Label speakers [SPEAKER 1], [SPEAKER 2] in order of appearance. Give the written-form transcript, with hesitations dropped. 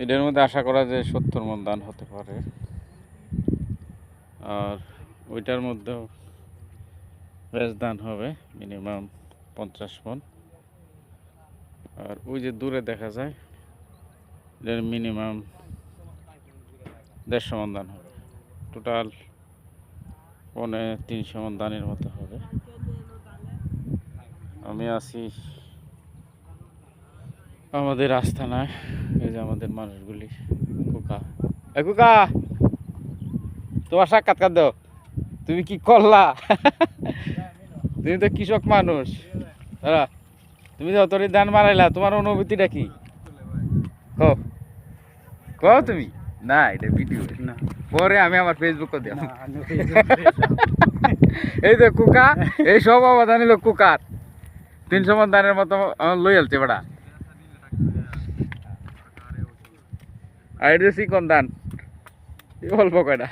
[SPEAKER 1] এটার মধ্যে আশা করা যায় 70 মণ ধান হতে পারে। আর ওইটার মধ্যেও বেশ ধান হবে মিনিমাম 50 মণ। আর ওই যে দূরে দেখা যায় এটার মিনিমাম 150 মণ ধান হবে। টোটাল 350 মণ ধানের মতো হবে। আমি আছি আমাদের আস্তানায়। এই যে আমাদের মানুষগুলি। কুকা কুকা তোমার সাক্ষাৎকার দাও। তুমি কি করলা? তুমি তো কৃষক মানুষ। দাঁড়া, তুমি যে অতরি ধান মারাইলা, তোমার অনুভূতিটা কি? কও কও তুমি। না এটা ভিডিও না, পরে আমি আমার ফেসবুকে দিও। এই যে কুকা, এই সব অবদান হলো কুকার। 300 মণ ধানের মতো লই আলছে বেড়া। আর এটা চিকন ধান, অল্প কয়টা।